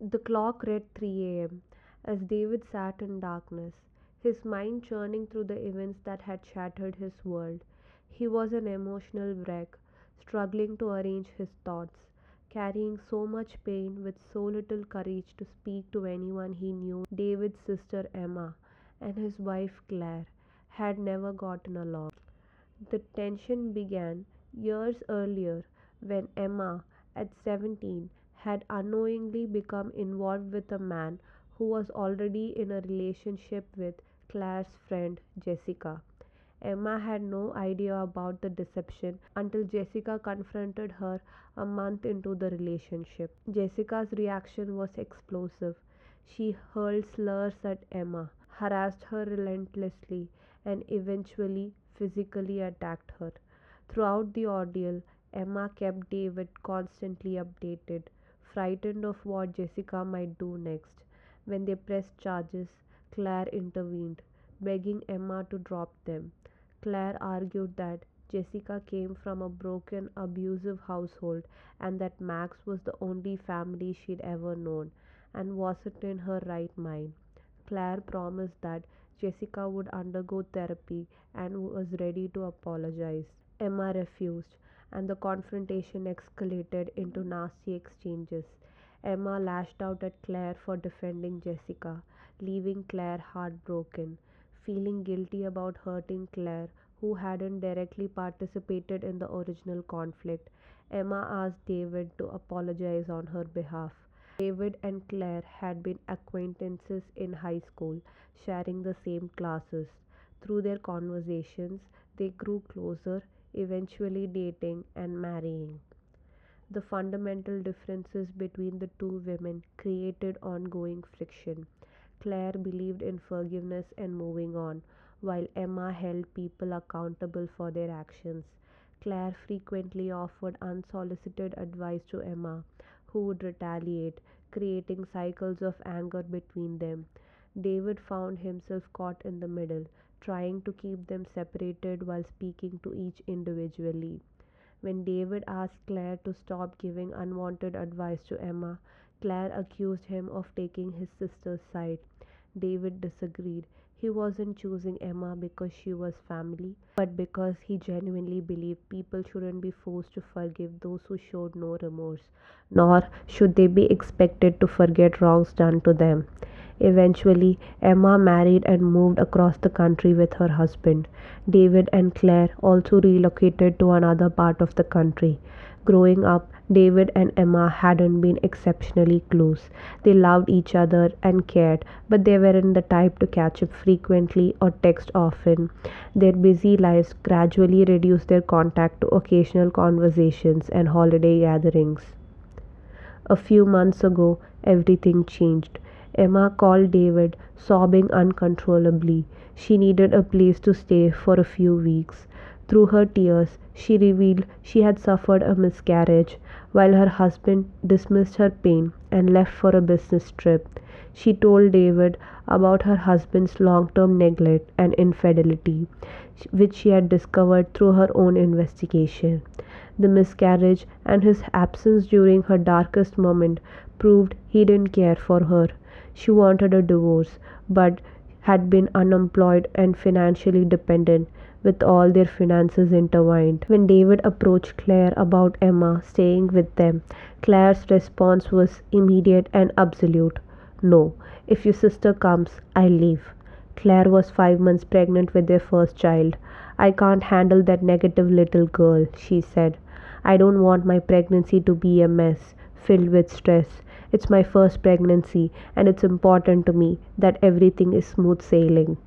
The clock read 3 a.m. as David sat in darkness, his mind churning through the events that had shattered his world. He was an emotional wreck, struggling to arrange his thoughts, carrying so much pain with so little courage to speak to anyone he knew. David's sister Emma and his wife Claire had never gotten along. The tension began years earlier when Emma, at 17, had unknowingly become involved with a man who was already in a relationship with Claire's friend Jessica. Emma had no idea about the deception until Jessica confronted her a month into the relationship. Jessica's reaction was explosive. She hurled slurs at Emma, harassed her relentlessly, and eventually physically attacked her. Throughout the ordeal, Emma kept David constantly updated, frightened of what Jessica might do next. When they pressed charges, Claire intervened, begging Emma to drop them. Claire argued that Jessica came from a broken, abusive household and that Max was the only family she'd ever known and wasn't in her right mind. Claire promised that Jessica would undergo therapy and was ready to apologize. Emma refused, and the confrontation escalated into nasty exchanges. Emma lashed out at Claire for defending Jessica, leaving Claire heartbroken. Feeling guilty about hurting Claire, who hadn't directly participated in the original conflict, Emma asked David to apologize on her behalf. David and Claire had been acquaintances in high school, sharing the same classes. Through their conversations, they grew closer, eventually dating and marrying. The fundamental differences between the two women created ongoing friction. Claire believed in forgiveness and moving on, while Emma held people accountable for their actions. Claire frequently offered unsolicited advice to Emma, who would retaliate, creating cycles of anger between them. David found himself caught in the middle, trying to keep them separated while speaking to each individually. When David asked Claire to stop giving unwanted advice to Emma, Claire accused him of taking his sister's side. David disagreed. He wasn't choosing Emma because she was family, but because he genuinely believed people shouldn't be forced to forgive those who showed no remorse, nor should they be expected to forget wrongs done to them. Eventually, Emma married and moved across the country with her husband. David and Claire also relocated to another part of the country. Growing up, David and Emma hadn't been exceptionally close. They loved each other and cared, but they weren't the type to catch up frequently or text often. Their busy lives gradually reduced their contact to occasional conversations and holiday gatherings. A few months ago, everything changed. Emma called David, sobbing uncontrollably. She needed a place to stay for a few weeks. Through her tears, she revealed she had suffered a miscarriage, while her husband dismissed her pain and left for a business trip. She told David about her husband's long term neglect and infidelity, which she had discovered through her own investigation. The miscarriage and his absence during her darkest moment proved he didn't care for her. She wanted a divorce, but had been unemployed and financially dependent, with all their finances intertwined. When David approached Claire about Emma staying with them, Claire's response was immediate and absolute. No, if your sister comes, I'll leave. Claire was 5 months pregnant with their first child. I can't handle that negative little girl, she said. I don't want my pregnancy to be a mess, filled with stress. It's my first pregnancy, and it's important to me that everything is smooth sailing.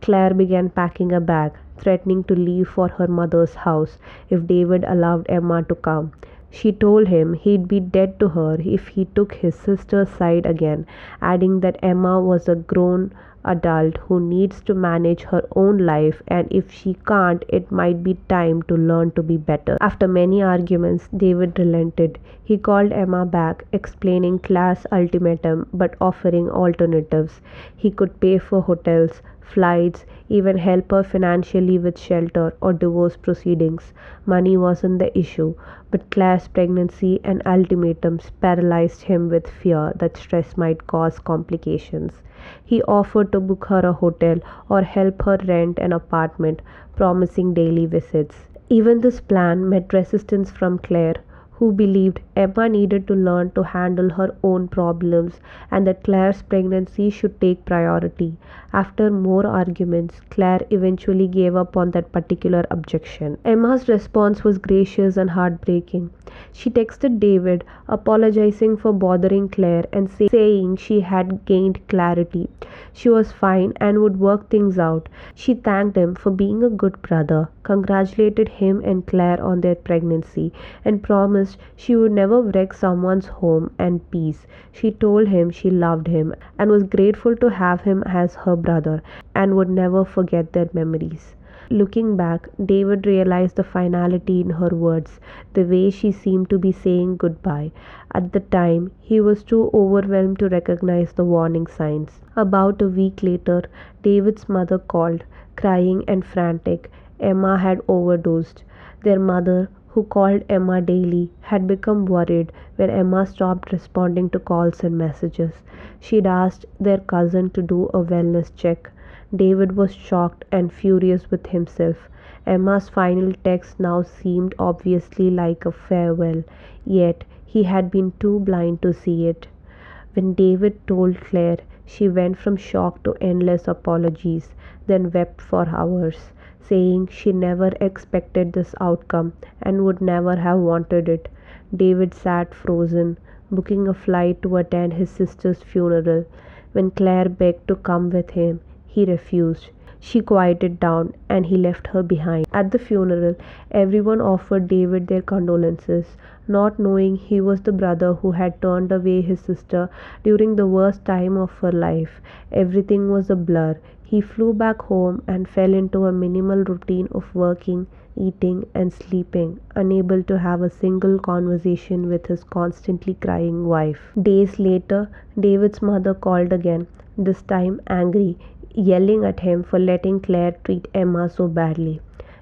Claire began packing a bag, threatening to leave for her mother's house if David allowed Emma to come. She told him he'd be dead to her if he took his sister's side again, adding that Emma was a grown adult who needs to manage her own life, and if she can't, it might be time to learn to be better. After many arguments, David relented. He called Emma back, explaining Claire's ultimatum but offering alternatives. He could pay for hotels, flights, even help her financially with shelter or divorce proceedings. Money wasn't the issue, but Claire's pregnancy and ultimatums paralyzed him with fear that stress might cause complications. He offered to book her a hotel or help her rent an apartment, promising daily visits. Even this plan met resistance from Claire, who believed Emma needed to learn to handle her own problems and that Claire's pregnancy should take priority. After more arguments, Claire eventually gave up on that particular objection. Emma's response was gracious and heartbreaking. She texted David, apologizing for bothering Claire and saying she had gained clarity. She was fine and would work things out. She thanked him for being a good brother, congratulated him and Claire on their pregnancy, and promised she would never wreck someone's home and peace. She told him she loved him and was grateful to have him as her brother and would never forget their memories. Looking back, David realized the finality in her words, the way she seemed to be saying goodbye. At the time, he was too overwhelmed to recognize the warning signs. About a week later, David's mother called, crying and frantic. Emma had overdosed. Their mother, who called Emma daily, had become worried when Emma stopped responding to calls and messages. She'd asked their cousin to do a wellness check. David was shocked and furious with himself. Emma's final text now seemed obviously like a farewell, yet he had been too blind to see it. When David told Claire, she went from shock to endless apologies, then wept for hours, saying she never expected this outcome and would never have wanted it. David sat frozen, booking a flight to attend his sister's funeral. When Claire begged to come with him, he refused. She quieted down and he left her behind. At the funeral, everyone offered David their condolences, not knowing he was the brother who had turned away his sister during the worst time of her life. Everything was a blur. He flew back home and fell into a minimal routine of working, eating, and sleeping, unable to have a single conversation with his constantly crying wife. Days later, David's mother called again, this time angry, yelling at him for letting Claire treat Emma so badly.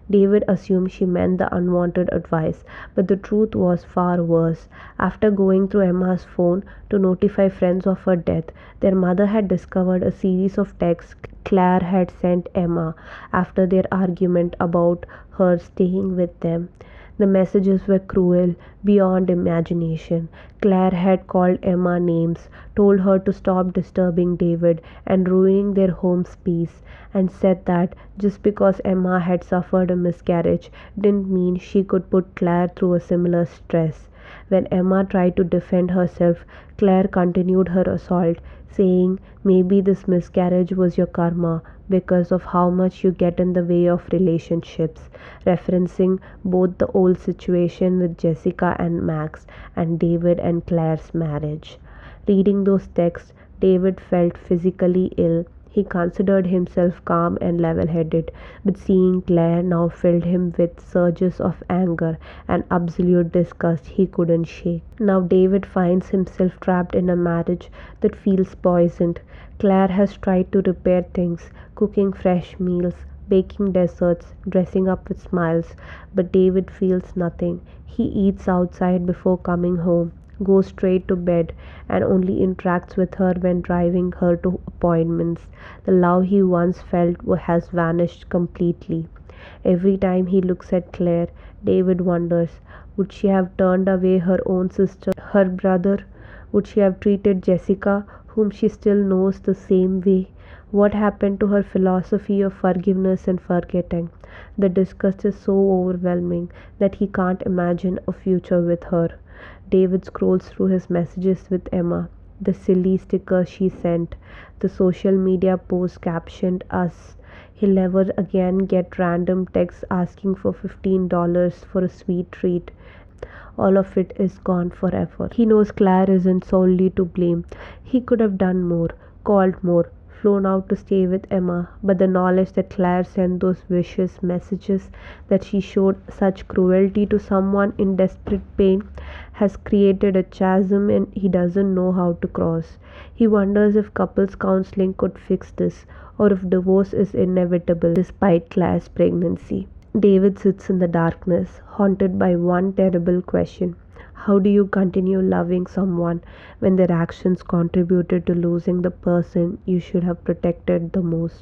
David assumed she meant the unwanted advice, but the truth was far worse. After going through Emma's phone to notify friends of her death, their mother had discovered a series of texts Claire had sent Emma after their argument about her staying with them. The messages were cruel, beyond imagination. Claire had called Emma names, told her to stop disturbing David and ruining their home's peace, and said that just because Emma had suffered a miscarriage didn't mean she could put Claire through a similar stress. When Emma tried to defend herself, Claire continued her assault, saying maybe this miscarriage was your karma because of how much you get in the way of relationships, referencing both the old situation with Jessica and Max and David and Claire's marriage. Reading those texts, David felt physically ill. He considered himself calm and level headed, but seeing Claire now filled him with surges of anger and absolute disgust he couldn't shake. Now David finds himself trapped in a marriage that feels poisoned. Claire has tried to repair things, cooking fresh meals, baking desserts, dressing up with smiles, but David feels nothing. He eats outside before coming home, goes straight to bed, and only interacts with her when driving her to appointments. The love he once felt has vanished completely. Every time he looks at Claire, David wonders, would she have turned away her own sister, her brother? Would she have treated Jessica, whom she still knows, the same way? What happened to her philosophy of forgiveness and forgetting? The disgust is so overwhelming that he can't imagine a future with her. David scrolls through his messages with Emma, the silly stickers she sent, the social media posts captioned us. He'll never again get random texts asking for $15 for a sweet treat. All of it is gone forever. He knows Claire isn't solely to blame. He could have done more, called more, flown out to stay with Emma, but the knowledge that Claire sent those vicious messages, that she showed such cruelty to someone in desperate pain, has created a chasm and he doesn't know how to cross. He wonders if couples counseling could fix this, or if divorce is inevitable despite Claire's pregnancy. David sits in the darkness, haunted by one terrible question. How do you continue loving someone when their actions contributed to losing the person you should have protected the most?